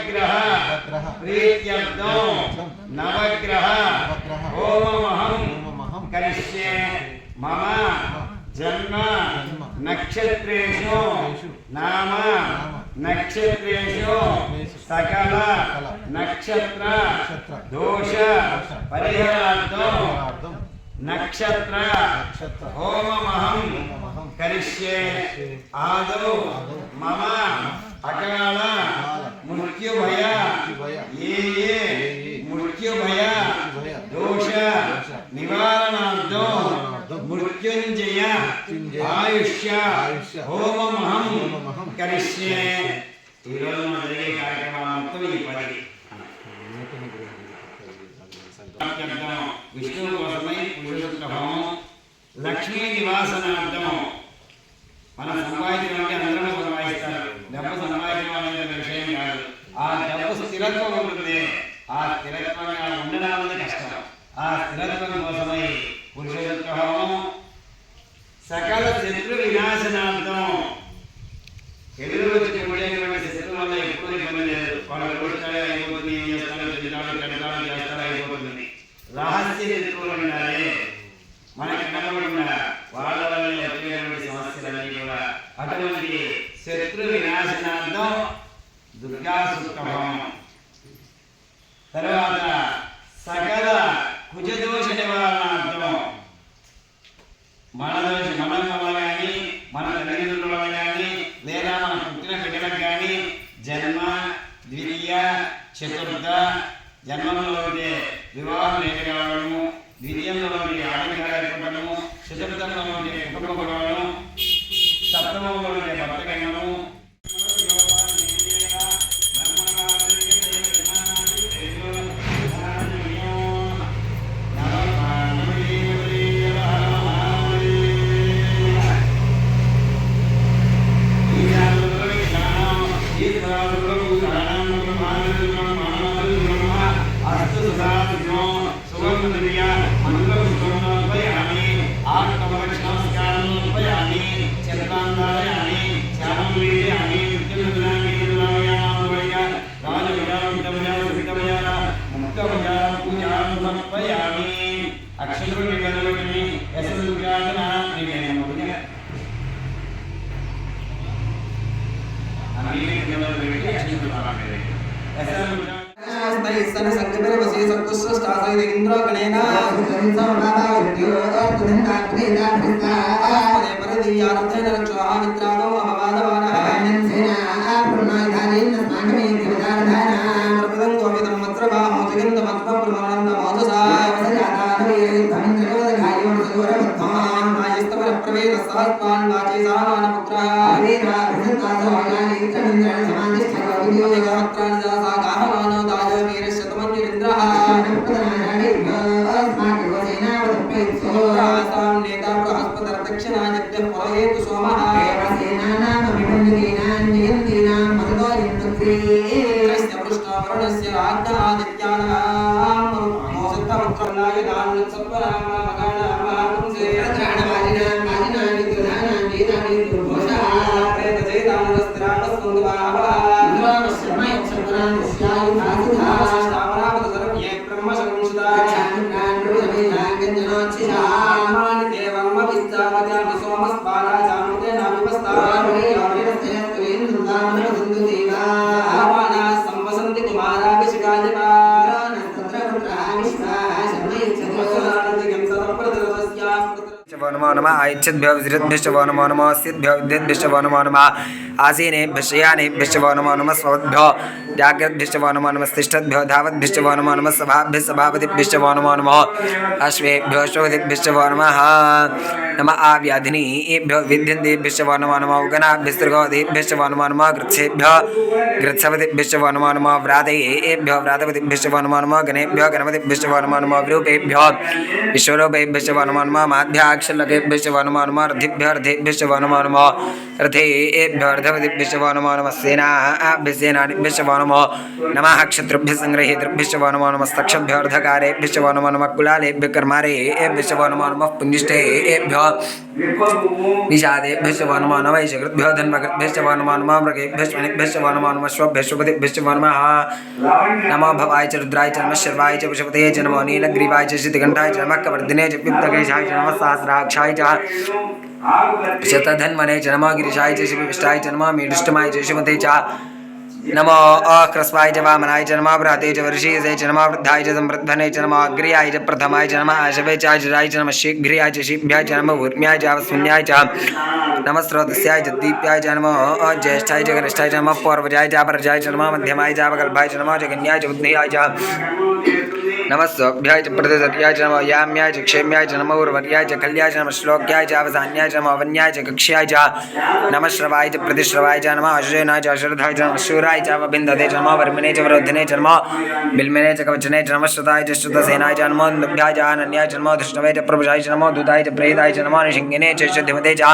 नवग्रह प्रीत्यर्थं नवग्रह होममहं करिष्ये मम जन्म नक्षत्रेषु नाम नक्षत्रेषु सकल नक्षत्र दोष परिहारार्थं नक्षत्र होममहं करिष्ये आदौ मम अकाल मृत्युभय ये मृत्युभय दोष निवारणार्थं मृत्युंजय आयुष्य होममहं करिष्ये विष्णु कोसमై పురుషోత్తమం లక్ష్మీ నివాసనార్థం మన సంపాదించడం అంటే అందరూ సంపాదిస్తారు డబ్బు సంపాదించడం అనేది విషయం కాదు ఆ డబ్బు స్థిరత్వం ఉంటుంది ఆ స్థిరత్వంగా ఉండడం అనేది కష్టం ఆ స్థిరత్వం కోసమై పురుషోత్తమం సకల శత్రు వినాశనార్థం ఎదురు వచ్చి ఉండేటువంటి శత్రువు వల్ల ఎప్పుడు ఇబ్బంది లేదు వాళ్ళు కొడుతాడే అయిపోతుంది ఏం చేస్తాడో తింటాడో కడతాడో చేస్తాడో అయిపోతుంది రహస్య శత్రువులు ఉండాలి మనకి కనబడిన వాళ్ళ వల్ల ఎదురైనటువంటి సమస్యలన్నీ కూడా అటువంటి శత్రు వినాశనార్థం దుర్గా సూక్తమం తర్వాత సకల కుజదోష నివారణార్థం మన వల్ల కానీ మన తల్లిదండ్రుల వల్ల కానీ లేదా మన పుట్టిన బిడ్డలకు కానీ జన్మ ద్వితీయ చతుర్థ జన్మంలో ఉంటే వివాహం లేక కావడము ద్వితీయంలో ఉంటే ఆటంకాలు ఏర్పడము చతుర్థంలో ఉంటే కుటుంబ గొడవలు సప్తమంలో ఉంటే భర్త గంగము नमो नमः आयच्छद्भ्यो विजृद्भ्यो नमो नमः स्थिद्भ्यो विद्युद्भ्यो नमो नमः आसीनेभ्यः शयानेभ्यो नमो नमः स्वभ्यो जाग्रद्भ्यो नमो नमः तिष्ठद्भ्यो धावद्भ्यो नमो नमः सभाभ्यः सभापतिभ्यो नमो नमः अश्वेभ्यो अश्वपतिभ्यो नमः नमः आव्याधिनीभ्यो विद्यन्तेभ्यो नमो नमः उगनाभ्यस्त्रिगोदेभ्यो नमो नमः गृत्सेभ्यो गृत्सपतिभ्यो नमो नमः व्रातयेभ्यो व्रातपतिभ्यो नमो नमः गणेभ्यो गणपतिभ्यो नमो नमः विरूपेभ्यो विश्वरूपेभ्यो नमो नमः माध्याक्षलकेभ्यो नमो नमः रथिभ्यो रथेभ्यो नमो नमः रथेभ्यो रथपतिभ्यो नमो नमः सेनाभ्यः सेनानिभ्यो नमो नमः क्षत्रुभ्यः संग्रहीतृभ्यश्च वो नमो नमस्तक्षभ्यो अर्धकारेभ्यश्च वो नमो नमः कुलालेभ्यः कर्मारेभ्यश्च वो नमो नमः पुण्यष्टेभ्यो निषादेभ्यश्च वो नमो नमः वैशकृभ्यो धन्वकृभ्यश्च वो नमो नमः मृगेभ्यश्च वनिभ्यश्च वो नमो नमः श्वभ्यश्च पतिभ्यश्च वो नमः नमो भवाय च रुद्राय च नमः शर्वाय च पशुपतये च नमो नीलग्रीवाय च शितिकण्ठाय च नमः कवर्धिने च पिप्तकेशाय च नमः सहस्राक्षाय च शतधन्वने च नमः गिरिशाय च शिवविष्टाय च नमः मीडुष्टमाय च शिवते च नमो अक्रस्वाय च वामनाय च नमः बृहते च वर्षीयसे च नमः वृद्धाय च संवृद्धने च नमः अग्र्याय च प्रथमाय च नमः आशवे च आजराय च नमः शीघ्र्याय च शीभ्याय च नमः ऊर्म्याय च अवस्मिन्याय च नमः स्रोतस्याय च दीप्याय च नमः ज्येष्ठाय च कनिष्ठाय च नमः पूर्वजाय च अपरजाय च नमः मध्यमाय च अपकल्पाय च नमः जगन्याय च बुद्ध्याय च नमः स्वभ्याय च प्रतिसर्याय च नमः याम्याय च क्षेम्याय च नमः उर्वर्याय च खल्याय च नमः श्लोक्याय च अवसान्याय च नमः अवन्याय च कक्ष्याय च नमः श्रवाय च प्रतिश्रवाय च नमः अश्वेनाय च अश्रद्धाय च नमः शूराय च अवबिन्दते च नमः वर्मिने च वरोधिने च नमः बिल्मिने च कवचने च नमः श्रुताय च श्रुतसेनाय च नमः दुभ्याय च अनन्याय च नमः धृष्णवे च प्रभुजाय च नमः दूताय च प्रेताय च नमः निषिंगिने च शुद्धिमते च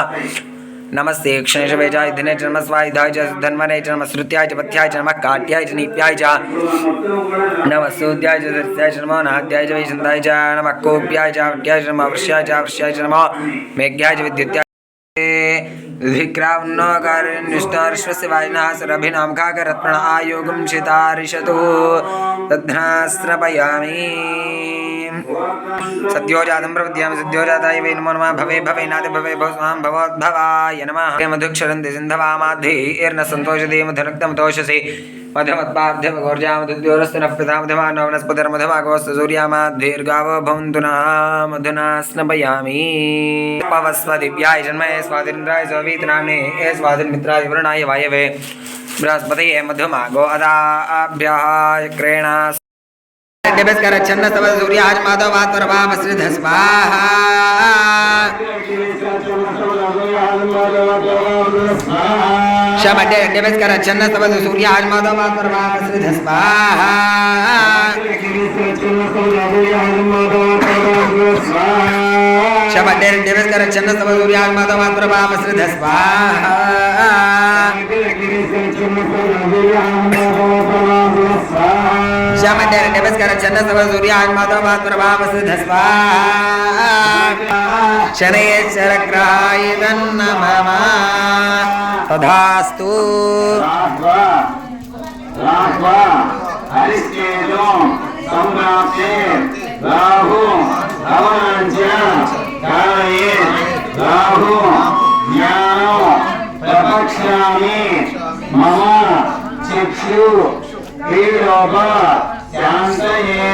नमस्ते क्षणेशवे च युधिने च नमः स्वायुधाय च धन्वने च नमः श्रुत्याय च पथ्याय च नमः काट्याय च नीप्याय च नमः सूद्याय च दर्त्याय च नमः नाद्याय च वैशन्ताय च नमः कोप्याय च वट्याय च नमः वृष्याय च वृष्याय च नमः मेघ्याय च विद्युत्याय विक्रावन्नकार्यनिष्ठार्श्वस्य वायिनः सरभिनां खाकरत्प्रण आयोगं शितारिषतु तद्ध्नास्त्रपयामि सद्योजातं प्रपद्यामि सद्योजाताय वै नमो नमः भवे भवेनाथ भवे भवस्वां भवोद्भवाय नमः मधुक्षरन्ति सिन्धवामाद्धेर्न सन्तोषते मधुरक्तमतोषसे मधुमत्पार्थमघोर्जामधुद्योरस्तु नः पितामधुमानो वनस्पतिर्मधुमागोस्तु सूर्यामाद्धेर्गाव भवन्तु नः मधुना स्नपयामि पवस्वदिव्याय जन्मये स्वादिन्द्राय सोवीतनाम्ने स्वादिन्मित्राय वरुणाय वायवे बृहस्पतये मधुमागो अदाभ्यः क्रेणा नमस्कार छन्न तव सूर्याज माधव वात्वरभाव श्रीध स्वाहा शबडे नमस्कार छन्न तव सूर्याज माधव वात्वरभाव श्रीध स्वाहा शबडे नमस्कार छन्न तव सूर्याज माधव वात्वरभाव श्रीध स्वाहा श्यामटे नमस्कार छन्न तव सूर्याज माधव वात्वरभाव श्रीध स्वाहा शनैश्चरग्रहाय तन्नमः तथास्तु हरिश्चेदो सम्राप्ते राहु अवनांच काये राहु ज्ञानो प्रपक्ष्यामि मम चक्षु क्रीडोप शान्तये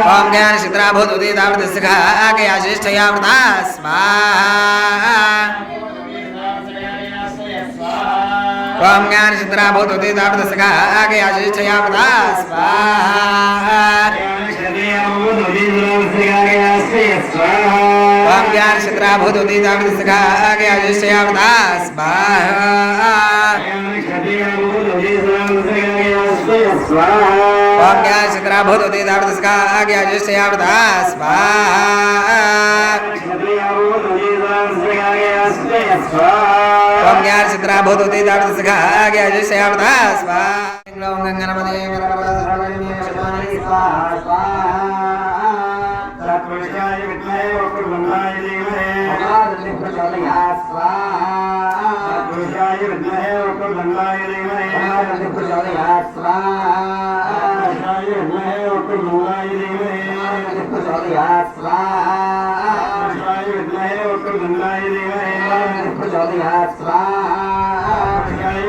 ओम ज्ञान शित्रा भूतुति दावृतस्सखा आगया ज्येष्ठया वृता स्वाहा ओम ज्ञान शित्रा भूतुति दावृतस्सखा आगया ज्येष्ठया वृता स्वाहा ओम ज्ञान शित्रा भूतुति दावृतस्सखा आगया ज्येष्ठया वृता स्वाहा ओम ज्ञान शित्रा भूतुति दावृतस्सखा आगया ज्येष्ठया वृता स्वाहा ओम ज्ञान शित्रा भूतुति दावृतस्सखा आगया ज्येष्ठया वृता स्वाहा ओम गंगनपदे तत्पुरुषाय विद्महे वक्रतुण्डाय धीमहि तत्पुरुषाय विद्महे वक्रतुण्डाय धीमहि तत्पुरुषाय विद्महे वक्रतुण्डाय धीमहि तत्पुरुषाय विद्महे वक्रतुण्डाय धीमहि तत्पुरुषाय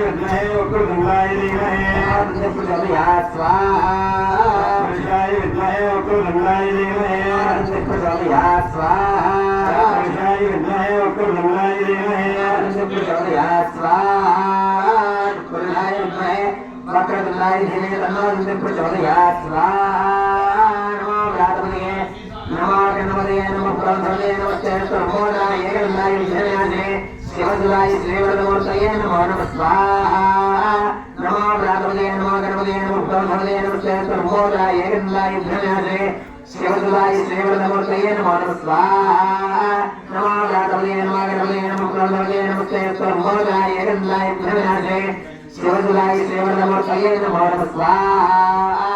विद्महे वक्रतुण्डाय धीमहि तत्पुरुषाय विद्महे वक्रतुण्डाय धीमहि तत्पुरुषाय विद्महे वक्रतुण्डाय धीमहि वक्रतुण्डाय धीमहि तन्नो प्रचोदयात् नमो व्यातपदये नमो गणपतये नमो पुरंधरये नमस्ते नमोदाय एकदण्डाय विजयाने शिवसुराय श्रीवरदमूर्तये नमो नमः स्वाहा नमो व्यातपदये नमो गणपतये नमो पुरंधरये नमस्ते नमोदाय एकदण्डाय विजयाने శివసుదాయ శ్రీవరదమూర్తయే నమో నమః స్వాహా నమో రాధవే నమో గణపతే నమో ప్రభవే నమస్తే స్వర్మోదాయ గంధాయ ధనాదే శివసుదాయ శ్రీవరదమూర్తయే నమో నమః స్వాహా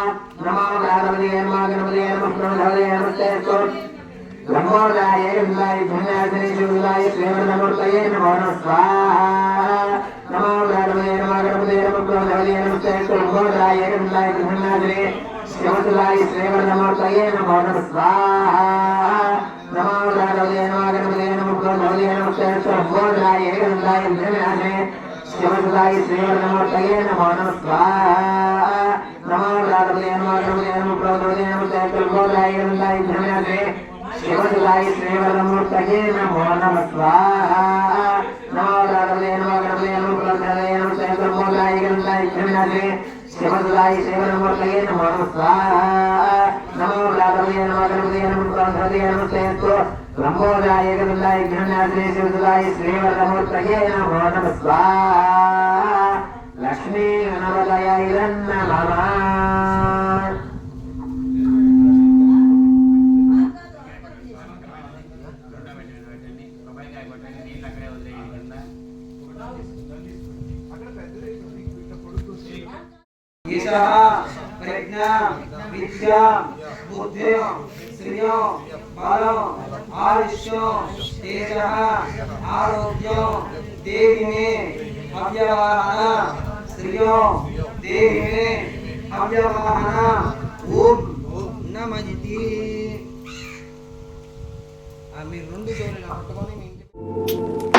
నమో రాధవే నమో గణపతే నమో ప్రభవే నమస్తే బ్రహ్మోదాయ గంధాయ ధనాదే శివసుదాయ శ్రీవరదమూర్తయే నమో నమః స్వాహా నమో రాధవే నమో గణపతే నమో ప్రభవే నమస్తే స్వర్మోదాయ గంధాయ ధనాదే శివసుదాయ శ్రీవరదమూర్తయే నమో నమః స్వాహా నమో రాధవే నమో గణపతే నమో ప్రభవే నమస్తే స్వర్మోదాయ గంధాయ ధనాదే శివసుదాయ శ్రీవరదమూర్తయే నమో నమః స్వాహా నమో రాధవే నమో గణపతే నమో ప్రభవే నమస్తే స్వర్మోదాయ గంధాయ ధనాదే శివసుదాయ శ్రీవరదమూర్తయే నమో నమః స్వాహా నమో రాధవే నమో గణపతే నమో ప్రభవే నమస్తే స్వర్మోదాయ గంధాయ ధనాదే శివసుదాయ శ్రీవరదమూర్తయే నమో నమః స్వాహా నమో రాధవే నమో గణపతే నమో ప్రభవే నమస్తే బ్రహ్మోదాయ గంధాయ ధనాదే శివసుదాయ శ్రీవరదమూర్తయే నమో నమః స్వాహా లక్ష్మీ గణపతయై నమః. ఈశः ప్రజ్ఞా విద్యా బుద్ధి శ్రియం బలం ఆయుష్యం తేజః ఆరోగ్యం దేవి మే అవ్యవహన శ్రియం దేవి మే అవ్యవహన ఓం నమః. మీరు రెండు చేతులు పట్టుకొని మీ ఇంటి